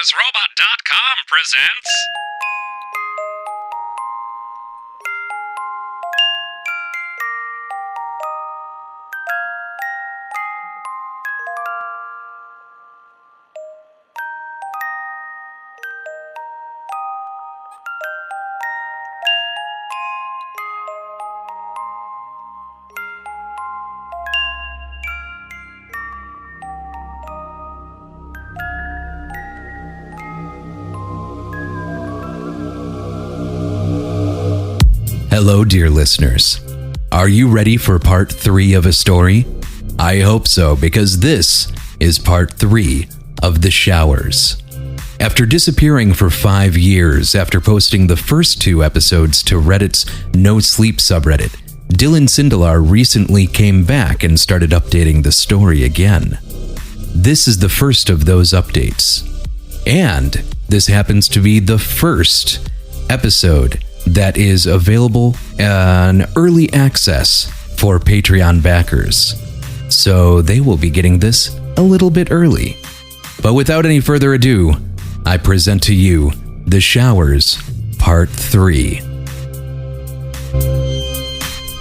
MindlessRobot.com presents... Hello, dear listeners. Are you ready for part 3 of a story? I hope so, because this is part 3 of The Showers. After disappearing for 5 years after posting the first 2 episodes to Reddit's No Sleep subreddit, Dylan Sindelar recently came back and started updating the story again. This is the first of those updates. And this happens to be the first episode that is available in early access for Patreon backers. So they will be getting this a little bit early. But without any further ado, I present to you The Showers, Part 3.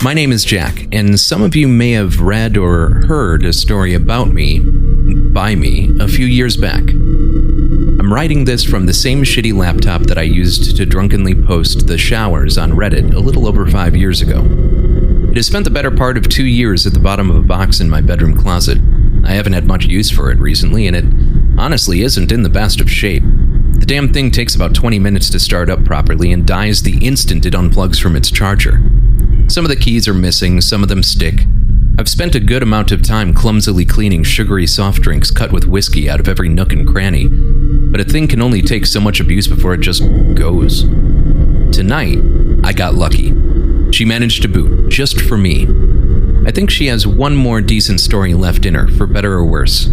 My name is Jack, and some of you may have read or heard a story about me, by me, a few years back. I'm writing this from the same shitty laptop that I used to drunkenly post The Showers on Reddit a little over 5 years ago. It has spent the better part of 2 years at the bottom of a box in my bedroom closet. I haven't had much use for it recently, and it honestly isn't in the best of shape. The damn thing takes about 20 minutes to start up properly and dies the instant it unplugs from its charger. Some of the keys are missing, some of them stick. I've spent a good amount of time clumsily cleaning sugary soft drinks cut with whiskey out of every nook and cranny, but a thing can only take so much abuse before it just goes. Tonight, I got lucky. She managed to boot, just for me. I think she has one more decent story left in her, for better or worse.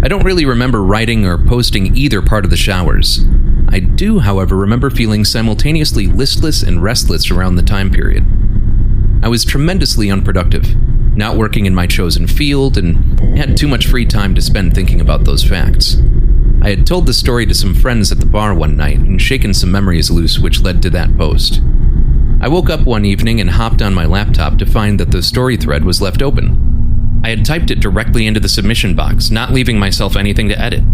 I don't really remember writing or posting either part of The Showers. I do, however, remember feeling simultaneously listless and restless around the time period. I was tremendously unproductive, not working in my chosen field, and had too much free time to spend thinking about those facts. I had told the story to some friends at the bar one night and shaken some memories loose, which led to that post. I woke up one evening and hopped on my laptop to find that the story thread was left open. I had typed it directly into the submission box, not leaving myself anything to edit.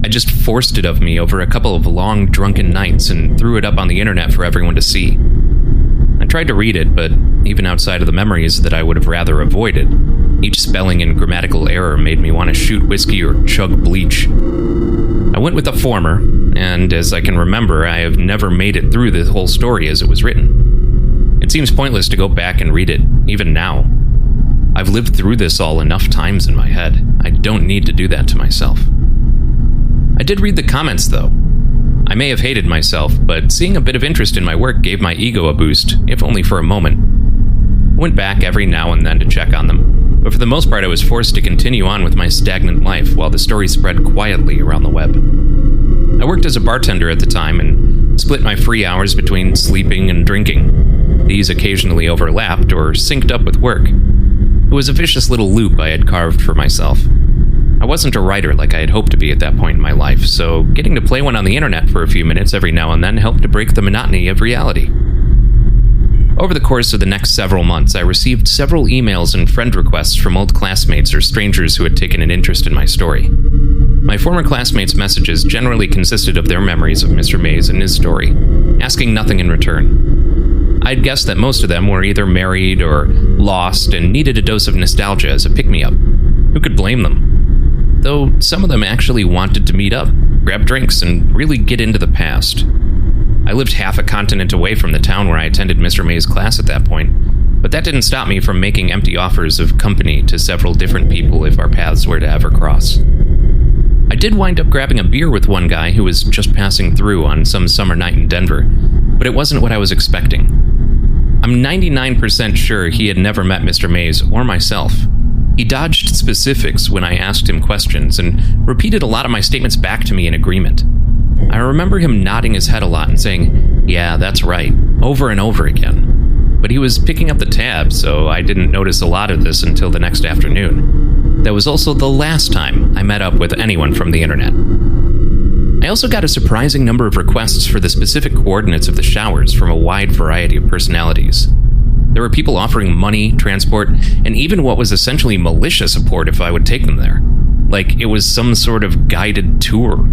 I just forced it of me over a couple of long, drunken nights and threw it up on the internet for everyone to see. I tried to read it, but even outside of the memories that I would have rather avoided, each spelling and grammatical error made me want to shoot whiskey or chug bleach. I went with the former, and as I can remember, I have never made it through the whole story as it was written. It seems pointless to go back and read it, even now. I've lived through this all enough times in my head. I don't need to do that to myself. I did read the comments, though. I may have hated myself, but seeing a bit of interest in my work gave my ego a boost, if only for a moment. I went back every now and then to check on them, but for the most part I was forced to continue on with my stagnant life while the story spread quietly around the web. I worked as a bartender at the time and split my free hours between sleeping and drinking. These occasionally overlapped or synced up with work. It was a vicious little loop I had carved for myself. I wasn't a writer like I had hoped to be at that point in my life, so getting to play one on the internet for a few minutes every now and then helped to break the monotony of reality. Over the course of the next several months, I received several emails and friend requests from old classmates or strangers who had taken an interest in my story. My former classmates' messages generally consisted of their memories of Mr. Mays and his story, asking nothing in return. I'd guessed that most of them were either married or lost and needed a dose of nostalgia as a pick-me-up. Who could blame them? Though some of them actually wanted to meet up, grab drinks, and really get into the past. I lived half a continent away from the town where I attended Mr. May's class at that point, but that didn't stop me from making empty offers of company to several different people if our paths were to ever cross. I did wind up grabbing a beer with one guy who was just passing through on some summer night in Denver, but it wasn't what I was expecting. I'm 99% sure he had never met Mr. Mays or myself. He dodged specifics when I asked him questions and repeated a lot of my statements back to me in agreement. I remember him nodding his head a lot and saying, "Yeah, that's right," over and over again. But he was picking up the tab, so I didn't notice a lot of this until the next afternoon. That was also the last time I met up with anyone from the internet. I also got a surprising number of requests for the specific coordinates of the showers from a wide variety of personalities. There were people offering money, transport, and even what was essentially militia support if I would take them there. Like it was some sort of guided tour.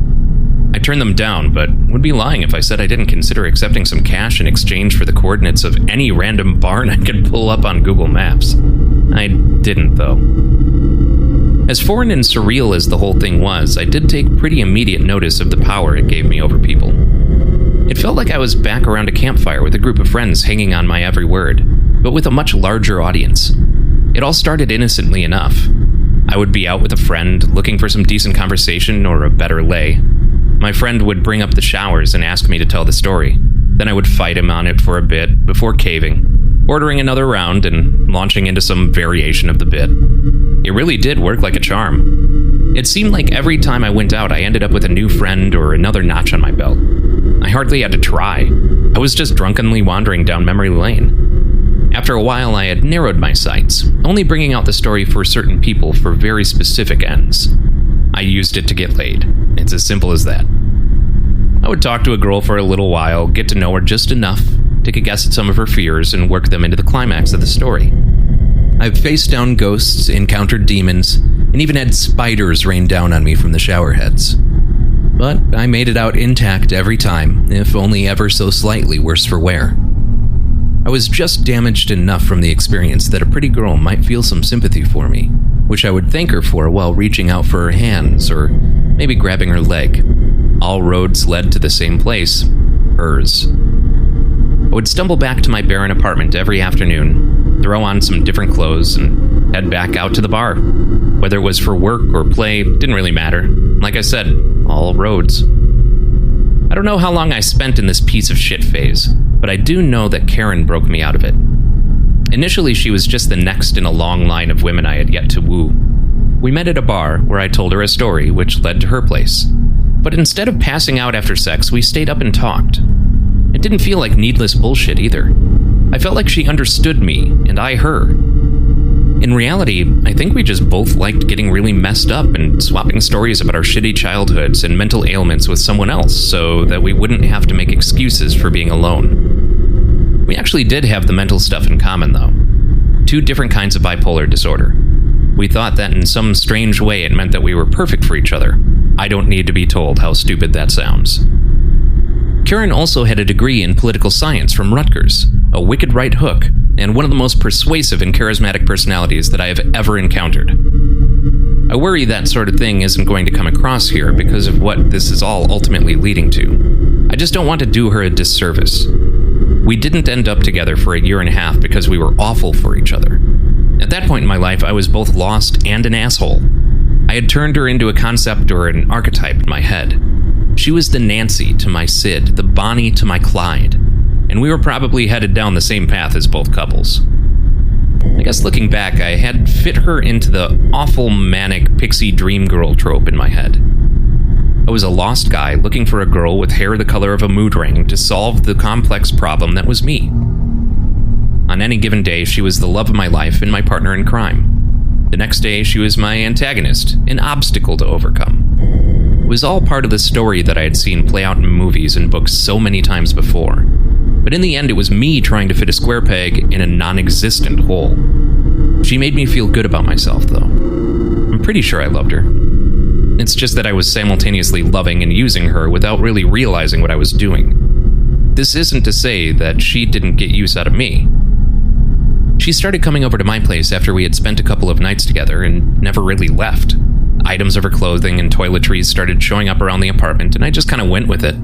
I turned them down, but would be lying if I said I didn't consider accepting some cash in exchange for the coordinates of any random barn I could pull up on Google Maps. I didn't, though. As foreign and surreal as the whole thing was, I did take pretty immediate notice of the power it gave me over people. It felt like I was back around a campfire with a group of friends hanging on my every word, but with a much larger audience. It all started innocently enough. I would be out with a friend, looking for some decent conversation or a better lay. My friend would bring up the showers and ask me to tell the story. Then I would fight him on it for a bit before caving, ordering another round and launching into some variation of the bit. It really did work like a charm. It seemed like every time I went out, I ended up with a new friend or another notch on my belt. I hardly had to try. I was just drunkenly wandering down memory lane. After a while, I had narrowed my sights, only bringing out the story for certain people for very specific ends. I used it to get laid. It's as simple as that. I would talk to a girl for a little while, get to know her just enough, take a guess at some of her fears, and work them into the climax of the story. I've faced down ghosts, encountered demons, and even had spiders rain down on me from the shower heads. But I made it out intact every time, if only ever so slightly worse for wear. I was just damaged enough from the experience that a pretty girl might feel some sympathy for me, which I would thank her for while reaching out for her hands or maybe grabbing her leg. All roads led to the same place, hers. I would stumble back to my barren apartment every afternoon, throw on some different clothes, and head back out to the bar. Whether it was for work or play, didn't really matter. Like I said, all roads. I don't know how long I spent in this piece of shit phase, but I do know that Karen broke me out of it. Initially, she was just the next in a long line of women I had yet to woo. We met at a bar where I told her a story which led to her place. But instead of passing out after sex, we stayed up and talked. It didn't feel like needless bullshit either. I felt like she understood me, and I her. In reality, I think we just both liked getting really messed up and swapping stories about our shitty childhoods and mental ailments with someone else so that we wouldn't have to make excuses for being alone. We actually did have the mental stuff in common, though. 2 different kinds of bipolar disorder. We thought that in some strange way it meant that we were perfect for each other. I don't need to be told how stupid that sounds. Karen also had a degree in political science from Rutgers, a wicked right hook, and one of the most persuasive and charismatic personalities that I have ever encountered. I worry that sort of thing isn't going to come across here because of what this is all ultimately leading to. I just don't want to do her a disservice. We didn't end up together for a year and a half because we were awful for each other. At that point in my life, I was both lost and an asshole. I had turned her into a concept or an archetype in my head. She was the Nancy to my Sid, the Bonnie to my Clyde, and we were probably headed down the same path as both couples. I guess looking back, I had fit her into the awful manic pixie dream girl trope in my head. I was a lost guy looking for a girl with hair the color of a mood ring to solve the complex problem that was me. On any given day, she was the love of my life and my partner in crime. The next day, she was my antagonist, an obstacle to overcome. It was all part of the story that I had seen play out in movies and books so many times before. But in the end, it was me trying to fit a square peg in a non-existent hole. She made me feel good about myself, though. I'm pretty sure I loved her. It's just that I was simultaneously loving and using her without really realizing what I was doing. This isn't to say that she didn't get use out of me. She started coming over to my place after we had spent a couple of nights together and never really left. Items of her clothing and toiletries started showing up around the apartment, and I just kind of went with it.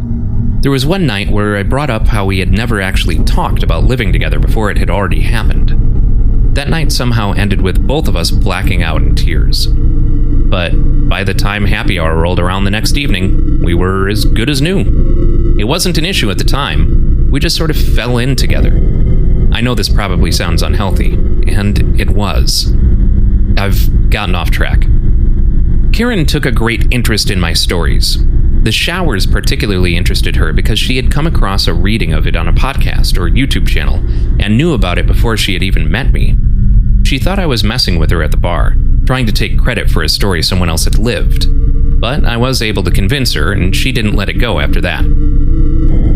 There was one night where I brought up how we had never actually talked about living together before it had already happened. That night somehow ended with both of us blacking out in tears. But by the time happy hour rolled around the next evening, we were as good as new. It wasn't an issue at the time. We just sort of fell in together. I know this probably sounds unhealthy, and it was. I've gotten off track. Karen took a great interest in my stories. The showers particularly interested her because she had come across a reading of it on a podcast or YouTube channel and knew about it before she had even met me. She thought I was messing with her at the bar, trying to take credit for a story someone else had lived. but I was able to convince her, and she didn't let it go after that.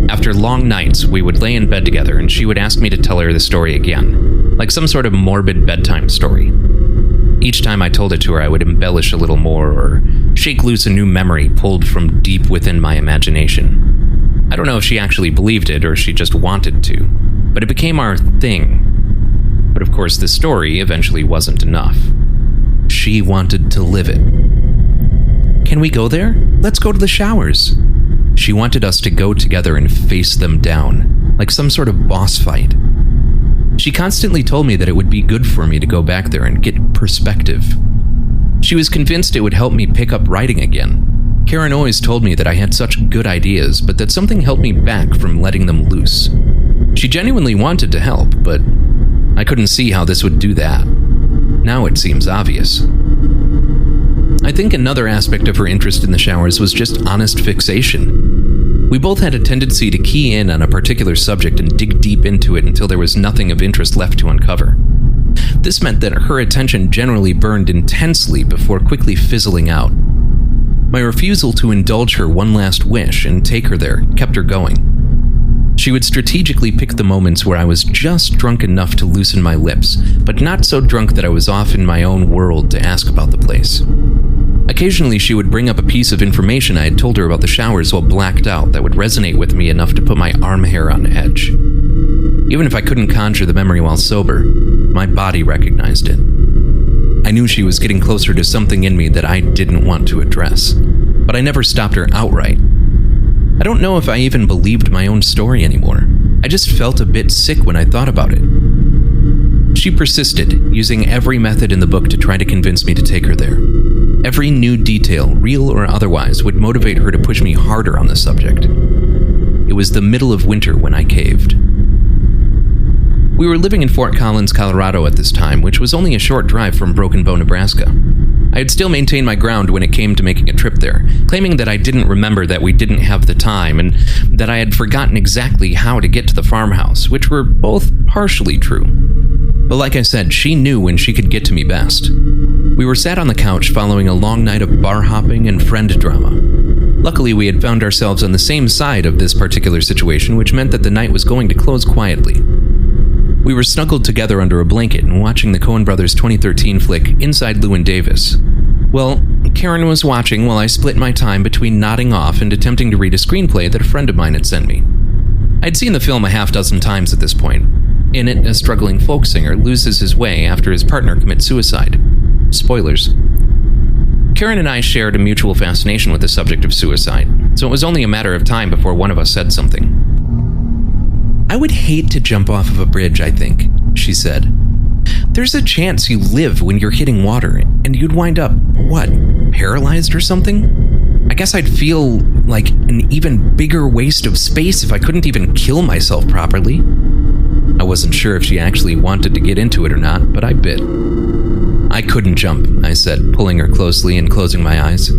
After long nights, we would lay in bed together, and she would ask me to tell her the story again, like some sort of morbid bedtime story. Each time I told it to her, I would embellish a little more or shake loose a new memory pulled from deep within my imagination. I don't know if she actually believed it or she just wanted to, but it became our thing. But of course, the story eventually wasn't enough. She wanted to live it. Can we go there? Let's go to the showers. She wanted us to go together and face them down, like some sort of boss fight. She constantly told me that it would be good for me to go back there and get perspective. She was convinced it would help me pick up writing again. Karen always told me that I had such good ideas, but that something held me back from letting them loose. She genuinely wanted to help, but I couldn't see how this would do that. Now it seems obvious. I think another aspect of her interest in the showers was just honest fixation. We both had a tendency to key in on a particular subject and dig deep into it until there was nothing of interest left to uncover. This meant that her attention generally burned intensely before quickly fizzling out. My refusal to indulge her one last wish and take her there kept her going. She would strategically pick the moments where I was just drunk enough to loosen my lips, but not so drunk that I was off in my own world to ask about the place. Occasionally, she would bring up a piece of information I had told her about the showers while blacked out that would resonate with me enough to put my arm hair on edge. Even if I couldn't conjure the memory while sober, my body recognized it. I knew she was getting closer to something in me that I didn't want to address, but I never stopped her outright. I don't know if I even believed my own story anymore. I just felt a bit sick when I thought about it. She persisted, using every method in the book to try to convince me to take her there. Every new detail, real or otherwise, would motivate her to push me harder on the subject. It was the middle of winter when I caved. We were living in Fort Collins, Colorado at this time, which was only a short drive from Broken Bow, Nebraska. I had still maintained my ground when it came to making a trip there, claiming that I didn't remember that we didn't have the time and that I had forgotten exactly how to get to the farmhouse, which were both partially true. But like I said, she knew when she could get to me best. We were sat on the couch following a long night of bar hopping and friend drama. Luckily, we had found ourselves on the same side of this particular situation, which meant that the night was going to close quietly. We were snuggled together under a blanket and watching the Coen brothers' 2013 flick, Inside Llewyn Davis. Well, Karen was watching while I split my time between nodding off and attempting to read a screenplay that a friend of mine had sent me. I'd seen the film a half dozen times at this point. In it, a struggling folk singer loses his way after his partner commits suicide. Spoilers. Karen and I shared a mutual fascination with the subject of suicide, so it was only a matter of time before one of us said something. "I would hate to jump off of a bridge, I think," she said. "There's a chance you live when you're hitting water, and you'd wind up, paralyzed or something? I guess I'd feel like an even bigger waste of space if I couldn't even kill myself properly." I wasn't sure if she actually wanted to get into it or not, but I bit. "I couldn't jump," I said, pulling her closely and closing my eyes.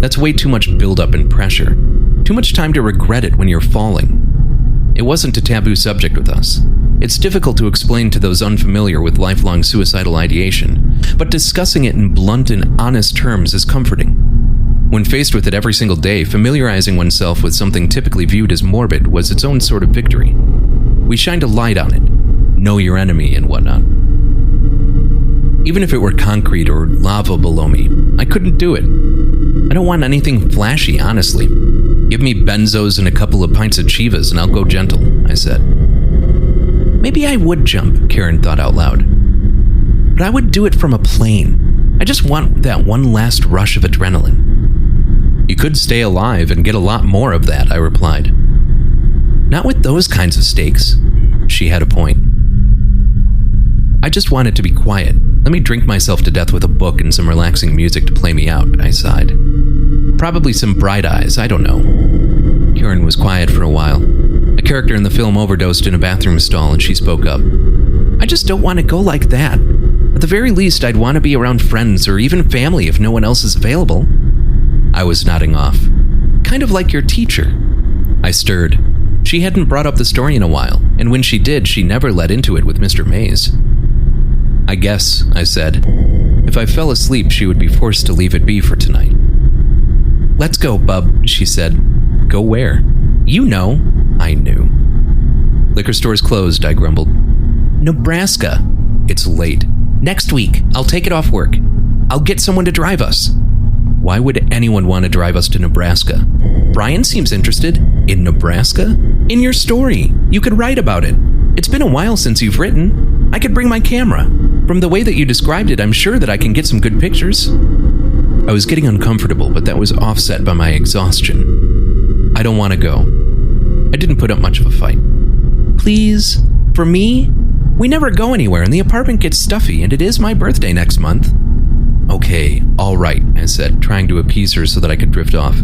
"That's way too much buildup and pressure. Too much time to regret it when you're falling." It wasn't a taboo subject with us. It's difficult to explain to those unfamiliar with lifelong suicidal ideation, but discussing it in blunt and honest terms is comforting. When faced with it every single day, familiarizing oneself with something typically viewed as morbid was its own sort of victory. We shined a light on it. Know your enemy and whatnot. Even if it were concrete or lava below me, I couldn't do it. I don't want anything flashy, honestly. Give me benzos and a couple of pints of Chivas and I'll go gentle, I said. Maybe I would jump, Karen thought out loud. But I would do it from a plane. I just want that one last rush of adrenaline. You could stay alive and get a lot more of that, I replied. Not with those kinds of stakes. She had a point. I just wanted to be quiet. Let me drink myself to death with a book and some relaxing music to play me out, I sighed. Probably some Bright Eyes, I don't know. Karen was quiet for a while. A character in the film overdosed in a bathroom stall and she spoke up. I just don't want to go like that. At the very least, I'd want to be around friends or even family if no one else is available. I was nodding off. Kind of like your teacher. I stirred. She hadn't brought up the story in a while, and when she did, she never led into it with Mr. Mays. I guess, I said, if I fell asleep, she would be forced to leave it be for tonight. "Let's go, bub," she said. "Go where?" "You know." I knew. "Liquor store's closed," I grumbled. "Nebraska." "It's late." "Next week. I'll take it off work. I'll get someone to drive us." Why would anyone want to drive us to Nebraska? Brian seems interested. In Nebraska? In your story. You could write about it. It's been a while since you've written. I could bring my camera. From the way that you described it, I'm sure that I can get some good pictures. I was getting uncomfortable, but that was offset by my exhaustion. "I don't want to go." I didn't put up much of a fight. "Please? For me? We never go anywhere, and the apartment gets stuffy, and it is my birthday next month." "Okay, all right," I said, trying to appease her so that I could drift off.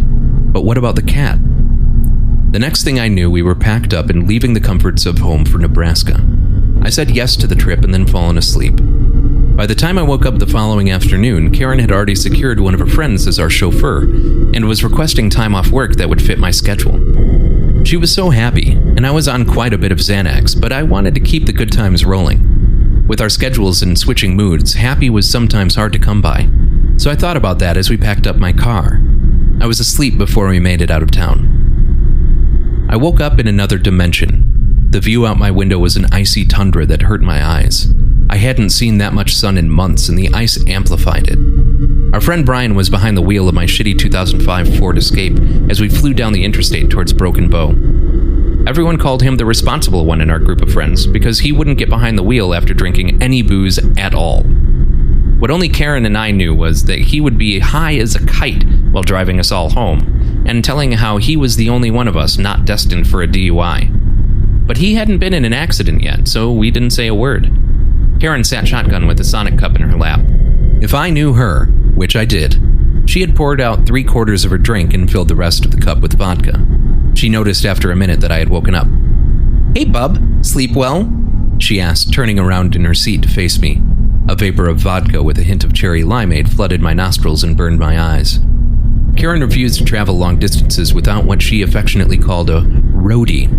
"But what about the cat?" The next thing I knew, we were packed up and leaving the comforts of home for Nebraska. I said yes to the trip and then fallen asleep. By the time I woke up the following afternoon, Karen had already secured one of her friends as our chauffeur and was requesting time off work that would fit my schedule. She was so happy, and I was on quite a bit of Xanax, but I wanted to keep the good times rolling. With our schedules and switching moods, happy was sometimes hard to come by, so I thought about that as we packed up my car. I was asleep before we made it out of town. I woke up in another dimension. The view out my window was an icy tundra that hurt my eyes. I hadn't seen that much sun in months, and the ice amplified it. Our friend Brian was behind the wheel of my shitty 2005 Ford Escape as we flew down the interstate towards Broken Bow. Everyone called him the responsible one in our group of friends because he wouldn't get behind the wheel after drinking any booze at all. What only Karen and I knew was that he would be high as a kite while driving us all home, and telling how he was the only one of us not destined for a DUI. But he hadn't been in an accident yet, so we didn't say a word. Karen sat shotgun with a Sonic cup in her lap. If I knew her, which I did, she had poured out 3/4 of her drink and filled the rest of the cup with vodka. She noticed after a minute that I had woken up. "Hey, bub, sleep well?" she asked, turning around in her seat to face me. A vapor of vodka with a hint of cherry limeade flooded my nostrils and burned my eyes. Karen refused to travel long distances without what she affectionately called a roadie.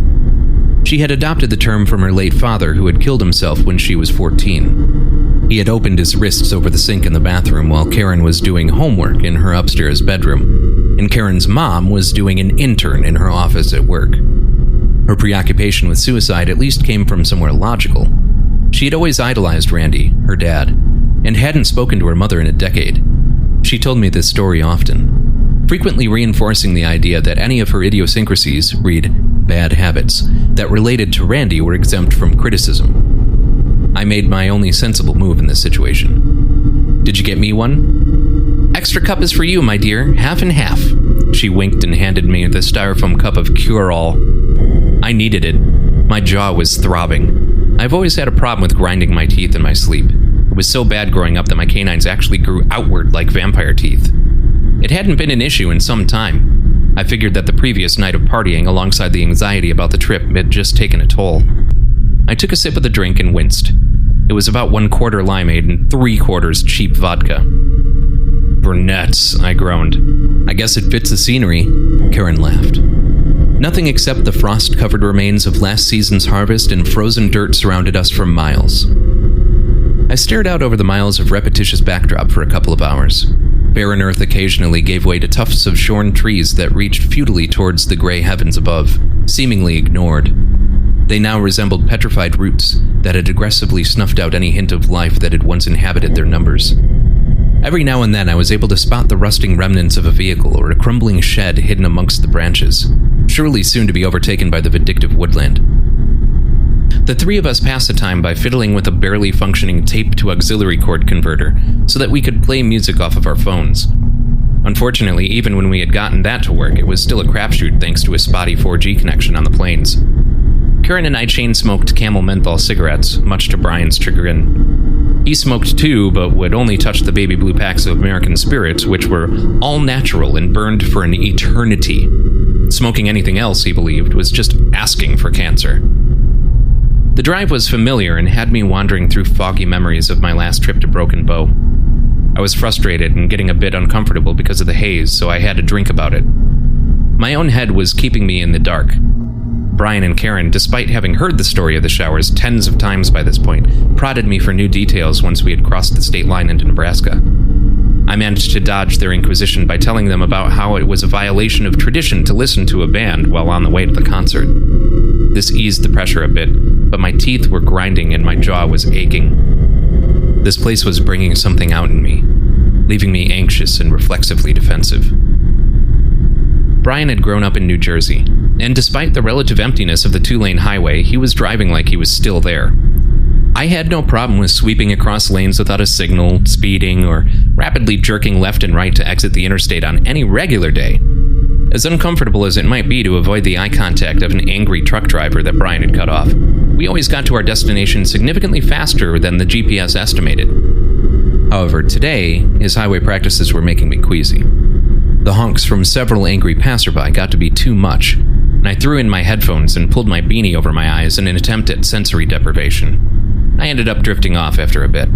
She had adopted the term from her late father, who had killed himself when she was 14. He had opened his wrists over the sink in the bathroom while Karen was doing homework in her upstairs bedroom, and Karen's mom was doing an intern in her office at work. Her preoccupation with suicide at least came from somewhere logical. She had always idolized Randy, her dad, and hadn't spoken to her mother in a decade. She told me this story often, frequently reinforcing the idea that any of her idiosyncrasies, read bad habits, that related to Randy were exempt from criticism. I made my only sensible move in this situation. "Did you get me one?" "Extra cup is for you, my dear, half and half." She winked and handed me the styrofoam cup of Cure-All. I needed it. My jaw was throbbing. I've always had a problem with grinding my teeth in my sleep. It was so bad growing up that my canines actually grew outward like vampire teeth. It hadn't been an issue in some time. I figured that the previous night of partying alongside the anxiety about the trip had just taken a toll. I took a sip of the drink and winced. It was about 1/4 limeade and 3/4 cheap vodka. "Brunettes," I groaned. "I guess it fits the scenery," Karen laughed. Nothing except the frost-covered remains of last season's harvest and frozen dirt surrounded us for miles. I stared out over the miles of repetitious backdrop for a couple of hours. Barren earth occasionally gave way to tufts of shorn trees that reached futilely towards the gray heavens above, seemingly ignored. They now resembled petrified roots that had aggressively snuffed out any hint of life that had once inhabited their numbers. Every now and then I was able to spot the rusting remnants of a vehicle or a crumbling shed hidden amongst the branches, surely soon to be overtaken by the vindictive woodland. The three of us passed the time by fiddling with a barely functioning tape-to-auxiliary cord converter so that we could play music off of our phones. Unfortunately, even when we had gotten that to work, it was still a crapshoot thanks to a spotty 4G connection on the planes. Karen and I chain-smoked Camel menthol cigarettes, much to Brian's chagrin. He smoked too, but would only touch the baby blue packs of American Spirits, which were all natural and burned for an eternity. Smoking anything else, he believed, was just asking for cancer. The drive was familiar and had me wandering through foggy memories of my last trip to Broken Bow. I was frustrated and getting a bit uncomfortable because of the haze, so I had a drink about it. My own head was keeping me in the dark. Brian and Karen, despite having heard the story of the showers tens of times by this point, prodded me for new details once we had crossed the state line into Nebraska. I managed to dodge their inquisition by telling them about how it was a violation of tradition to listen to a band while on the way to the concert. This eased the pressure a bit, but my teeth were grinding and my jaw was aching. This place was bringing something out in me, leaving me anxious and reflexively defensive. Brian had grown up in New Jersey, and despite the relative emptiness of the two-lane highway, he was driving like he was still there. I had no problem with sweeping across lanes without a signal, speeding, or rapidly jerking left and right to exit the interstate on any regular day. As uncomfortable as it might be to avoid the eye contact of an angry truck driver that Brian had cut off, we always got to our destination significantly faster than the GPS estimated. However, today, his highway practices were making me queasy. The honks from several angry passerby got to be too much, and I threw in my headphones and pulled my beanie over my eyes in an attempt at sensory deprivation. I ended up drifting off after a bit.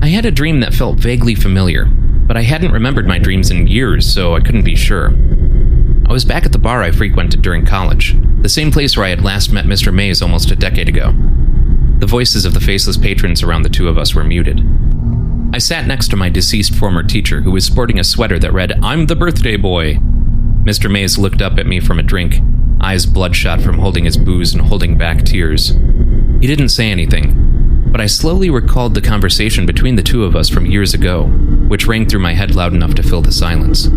I had a dream that felt vaguely familiar, but I hadn't remembered my dreams in years, so I couldn't be sure. I was back at the bar I frequented during college, the same place where I had last met Mr. Mays almost a decade ago. The voices of the faceless patrons around the two of us were muted. I sat next to my deceased former teacher, who was sporting a sweater that read, "I'm the birthday boy." Mr. Mays looked up at me from a drink, eyes bloodshot from holding his booze and holding back tears. He didn't say anything, but I slowly recalled the conversation between the two of us from years ago, which rang through my head loud enough to fill the silence.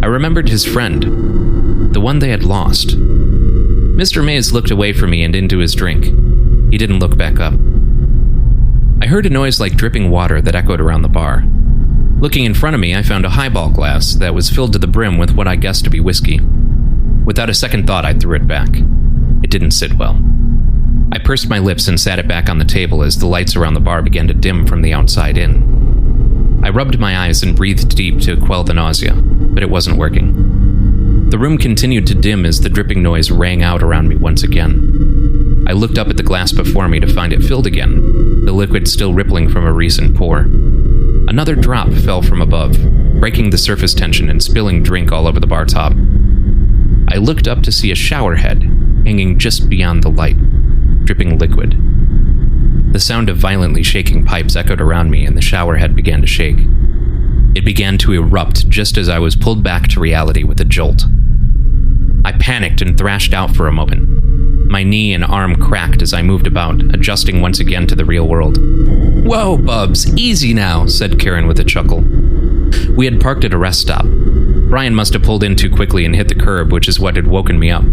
I remembered his friend, the one they had lost. Mr. Mays looked away from me and into his drink. He didn't look back up. I heard a noise like dripping water that echoed around the bar. Looking in front of me, I found a highball glass that was filled to the brim with what I guessed to be whiskey. Without a second thought, I threw it back. It didn't sit well. I pursed my lips and sat it back on the table as the lights around the bar began to dim from the outside in. I rubbed my eyes and breathed deep to quell the nausea, but it wasn't working. The room continued to dim as the dripping noise rang out around me once again. I looked up at the glass before me to find it filled again, the liquid still rippling from a recent pour. Another drop fell from above, breaking the surface tension and spilling drink all over the bar top. I looked up to see a shower head hanging just beyond the light, dripping liquid. The sound of violently shaking pipes echoed around me, and the shower head began to shake. It began to erupt just as I was pulled back to reality with a jolt. I panicked and thrashed out for a moment. My knee and arm cracked as I moved about, adjusting once again to the real world. "Whoa, Bubs, easy now," said Karen with a chuckle. We had parked at a rest stop. Brian must have pulled in too quickly and hit the curb, which is what had woken me up.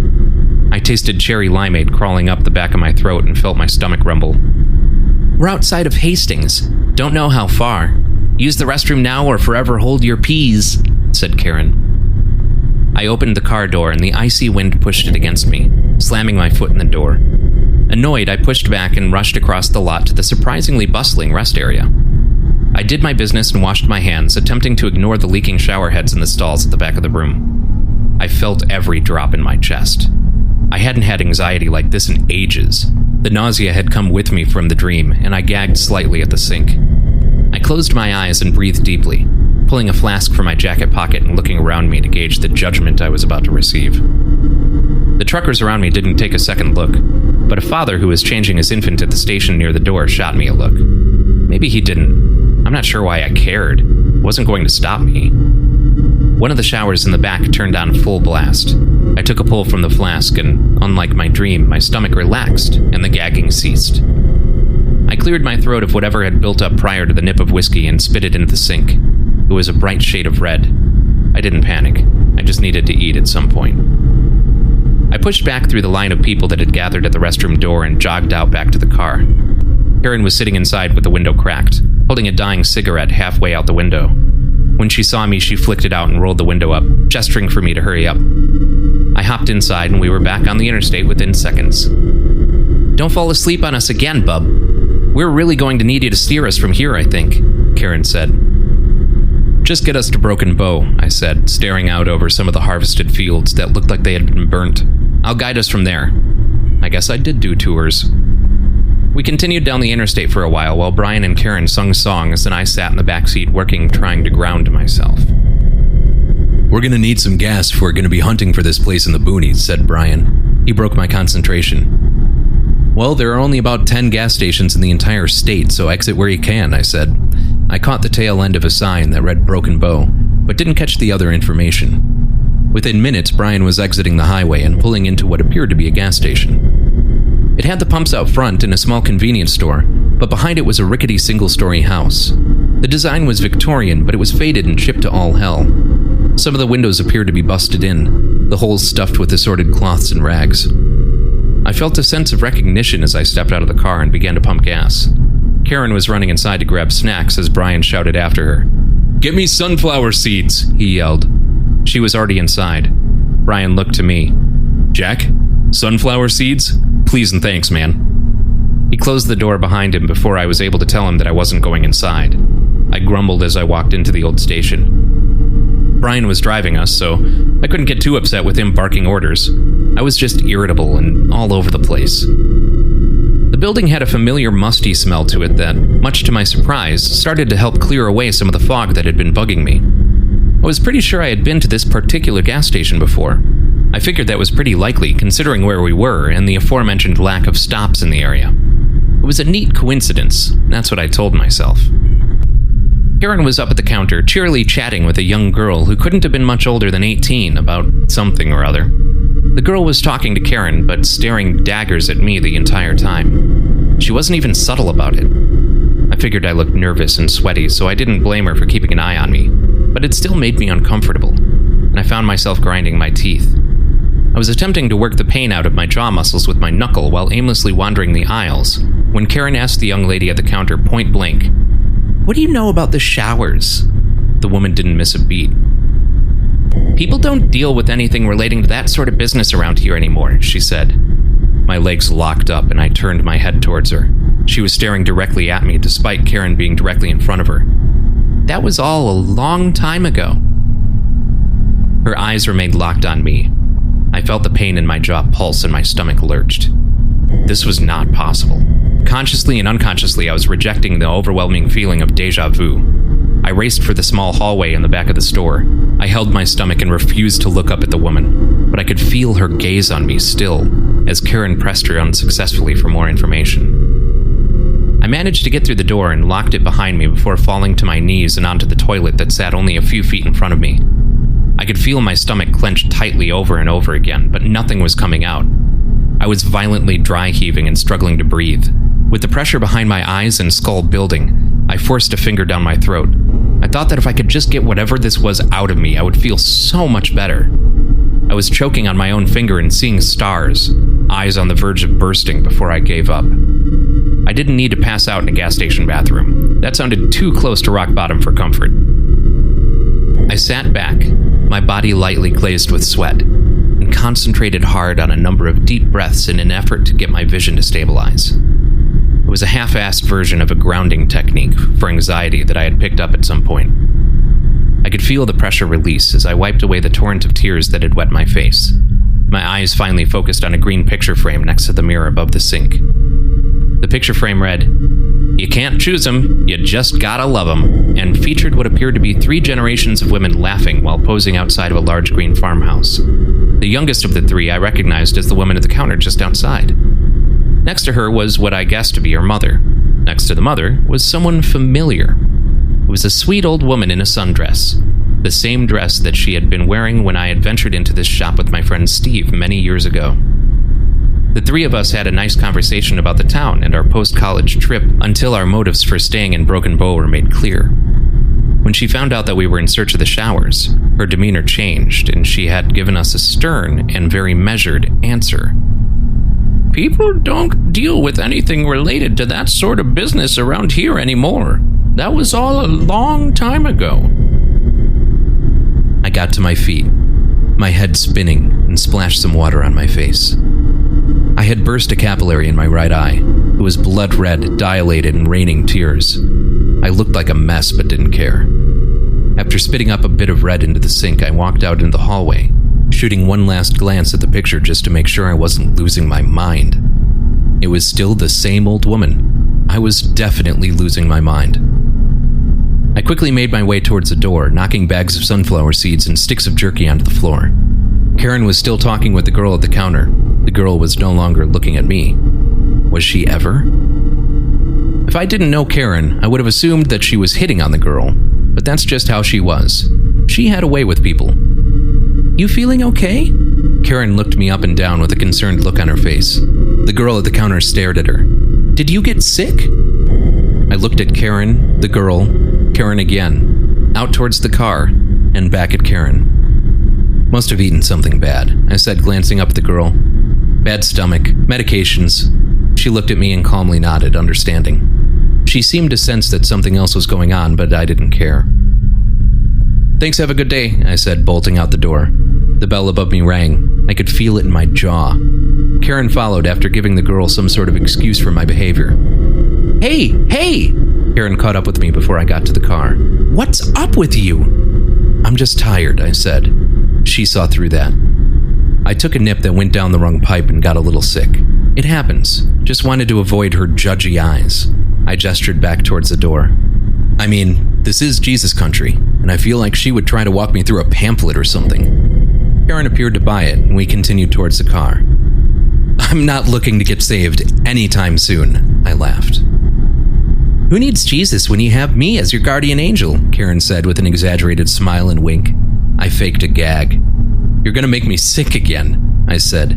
I tasted cherry limeade crawling up the back of my throat and felt my stomach rumble. "We're outside of Hastings. Don't know how far. Use the restroom now or forever hold your peas," said Karen. I opened the car door and the icy wind pushed it against me, slamming my foot in the door. Annoyed, I pushed back and rushed across the lot to the surprisingly bustling rest area. I did my business and washed my hands, attempting to ignore the leaking shower heads in the stalls at the back of the room. I felt every drop in my chest. I hadn't had anxiety like this in ages. The nausea had come with me from the dream, and I gagged slightly at the sink. I closed my eyes and breathed deeply, pulling a flask from my jacket pocket and looking around me to gauge the judgment I was about to receive. The truckers around me didn't take a second look, but a father who was changing his infant at the station near the door shot me a look. Maybe he didn't. I'm not sure why I cared. It wasn't going to stop me. One of the showers in the back turned on full blast. I took a pull from the flask, and unlike my dream, my stomach relaxed and the gagging ceased. I cleared my throat of whatever had built up prior to the nip of whiskey and spit it into the sink. It was a bright shade of red. I didn't panic. I just needed to eat at some point. I pushed back through the line of people that had gathered at the restroom door and jogged out back to the car. Karen was sitting inside with the window cracked, holding a dying cigarette halfway out the window. When she saw me, she flicked it out and rolled the window up, gesturing for me to hurry up. I hopped inside and we were back on the interstate within seconds. "Don't fall asleep on us again, bub. We're really going to need you to steer us from here, I think," Karen said. "Just get us to Broken Bow," I said, staring out over some of the harvested fields that looked like they had been burnt. "I'll guide us from there." I guess I did do tours. We continued down the interstate for a while Brian and Karen sung songs and I sat in the backseat working, trying to ground myself. "We're gonna need some gas if we're gonna be hunting for this place in the boonies," said Brian. He broke my concentration. "Well, there are only about 10 gas stations in the entire state, so exit where you can," I said. I caught the tail end of a sign that read Broken Bow, but didn't catch the other information. Within minutes, Brian was exiting the highway and pulling into what appeared to be a gas station. It had the pumps out front and a small convenience store, but behind it was a rickety single-story house. The design was Victorian, but it was faded and chipped to all hell. Some of the windows appeared to be busted in, the holes stuffed with assorted cloths and rags. I felt a sense of recognition as I stepped out of the car and began to pump gas. Karen was running inside to grab snacks as Brian shouted after her. "Get me sunflower seeds," he yelled. She was already inside. Brian looked to me. "Jack? Sunflower seeds? Please and thanks, man." He closed the door behind him before I was able to tell him that I wasn't going inside. I grumbled as I walked into the old station. Brian was driving us, so I couldn't get too upset with him barking orders. I was just irritable and all over the place. The building had a familiar musty smell to it that, much to my surprise, started to help clear away some of the fog that had been bugging me. I was pretty sure I had been to this particular gas station before. I figured that was pretty likely, considering where we were and the aforementioned lack of stops in the area. It was a neat coincidence, that's what I told myself. Karen was up at the counter, cheerily chatting with a young girl who couldn't have been much older than 18 about something or other. The girl was talking to Karen, but staring daggers at me the entire time. She wasn't even subtle about it. I figured I looked nervous and sweaty, so I didn't blame her for keeping an eye on me, but it still made me uncomfortable, and I found myself grinding my teeth. I was attempting to work the pain out of my jaw muscles with my knuckle while aimlessly wandering the aisles, when Karen asked the young lady at the counter point blank, "What do you know about the showers?" The woman didn't miss a beat. "People don't deal with anything relating to that sort of business around here anymore," she said. My legs locked up and I turned my head towards her. She was staring directly at me despite Karen being directly in front of her. "That was all a long time ago." Her eyes remained locked on me. I felt the pain in my jaw pulse and my stomach lurched. This was not possible. Consciously and unconsciously, I was rejecting the overwhelming feeling of déjà vu. I raced for the small hallway in the back of the store. I held my stomach and refused to look up at the woman, but I could feel her gaze on me still, as Karen pressed her unsuccessfully for more information. I managed to get through the door and locked it behind me before falling to my knees and onto the toilet that sat only a few feet in front of me. I could feel my stomach clenched tightly over and over again, but nothing was coming out. I was violently dry heaving and struggling to breathe. With the pressure behind my eyes and skull building, I forced a finger down my throat. I thought that if I could just get whatever this was out of me, I would feel so much better. I was choking on my own finger and seeing stars, eyes on the verge of bursting before I gave up. I didn't need to pass out in a gas station bathroom. That sounded too close to rock bottom for comfort. I sat back, my body lightly glazed with sweat, and concentrated hard on a number of deep breaths in an effort to get my vision to stabilize. It was a half-assed version of a grounding technique for anxiety that I had picked up at some point. I could feel the pressure release as I wiped away the torrent of tears that had wet my face. My eyes finally focused on a green picture frame next to the mirror above the sink. The picture frame read, "You can't choose 'em, you just gotta love 'em," and featured what appeared to be 3 generations of women laughing while posing outside of a large green farmhouse. The youngest of the 3 I recognized as the woman at the counter just outside. Next to her was what I guessed to be her mother. Next to the mother was someone familiar. It was a sweet old woman in a sundress, the same dress that she had been wearing when I had ventured into this shop with my friend Steve many years ago. The 3 of us had a nice conversation about the town and our post-college trip until our motives for staying in Broken Bow were made clear. When she found out that we were in search of the showers, her demeanor changed and she had given us a stern and very measured answer. "People don't deal with anything related to that sort of business around here anymore. That was all a long time ago." I got to my feet, my head spinning, and splashed some water on my face. I had burst a capillary in my right eye. It was blood red, dilated, and raining tears. I looked like a mess but didn't care. After spitting up a bit of red into the sink, I walked out into the hallway, shooting one last glance at the picture just to make sure I wasn't losing my mind. It was still the same old woman. I was definitely losing my mind. I quickly made my way towards the door, knocking bags of sunflower seeds and sticks of jerky onto the floor. Karen was still talking with the girl at the counter. The girl was no longer looking at me. Was she ever? If I didn't know Karen, I would have assumed that she was hitting on the girl, but that's just how she was. She had a way with people. You feeling okay? Karen looked me up and down with a concerned look on her face. The girl at the counter stared at her. Did you get sick? I looked at Karen, the girl, Karen again, out towards the car, and back at Karen. Must have eaten something bad, I said, glancing up at the girl. Bad stomach, medications. She looked at me and calmly nodded, understanding. She seemed to sense that something else was going on, but I didn't care. Thanks, have a good day, I said, bolting out the door. The bell above me rang. I could feel it in my jaw. Karen followed after giving the girl some sort of excuse for my behavior. Hey! Karen caught up with me before I got to the car. What's up with you? I'm just tired, I said. She saw through that. I took a nip that went down the wrong pipe and got a little sick. It happens. Just wanted to avoid her judgy eyes. I gestured back towards the door. I mean, this is Jesus country, and I feel like she would try to walk me through a pamphlet or something. Karen appeared to buy it, and we continued towards the car. I'm not looking to get saved anytime soon, I laughed. Who needs Jesus when you have me as your guardian angel? Karen said with an exaggerated smile and wink. I faked a gag. You're gonna make me sick again, I said.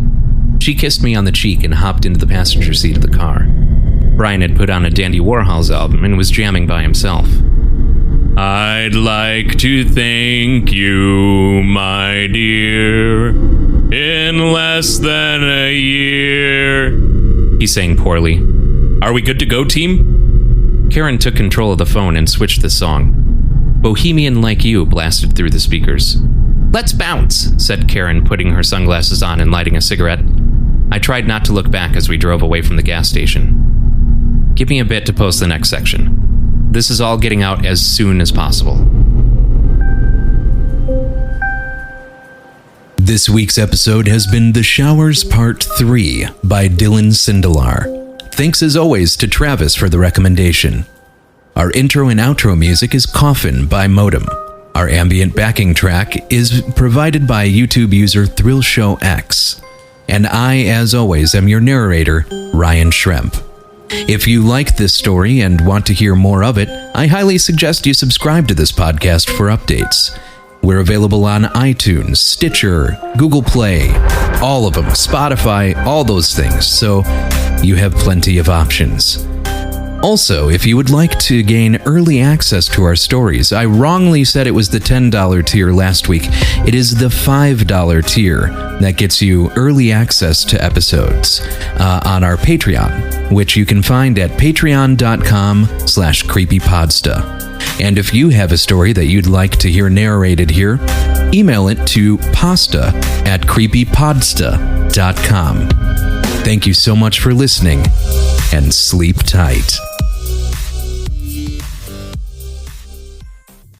She kissed me on the cheek and hopped into the passenger seat of the car. Brian had put on a Dandy Warhol's album and was jamming by himself. I'd like to thank you, my dear, in less than a year. He sang poorly. Are we good to go, team? Karen took control of the phone and switched the song. Bohemian Like You blasted through the speakers. Let's bounce, said Karen, putting her sunglasses on and lighting a cigarette. I tried not to look back as we drove away from the gas station. Give me a bit to post the next section. This is all getting out as soon as possible. This week's episode has been The Showers Part 3 by Dylan Sindelar. Thanks as always to Travis for the recommendation. Our intro and outro music is Coffin by Modem. Our ambient backing track is provided by YouTube user ThrillShowX. And I, as always, am your narrator, Ryan Schremp. If you like this story and want to hear more of it, I highly suggest you subscribe to this podcast for updates. We're available on iTunes, Stitcher, Google Play, all of them, Spotify, all those things, so you have plenty of options. Also, if you would like to gain early access to our stories, I wrongly said it was the $10 tier last week. It is the $5 tier that gets you early access to episodes on our Patreon, which you can find at patreon.com/creepypodsta. And if you have a story that you'd like to hear narrated here, email it to pasta@creepypodsta.com. Thank you so much for listening, and sleep tight.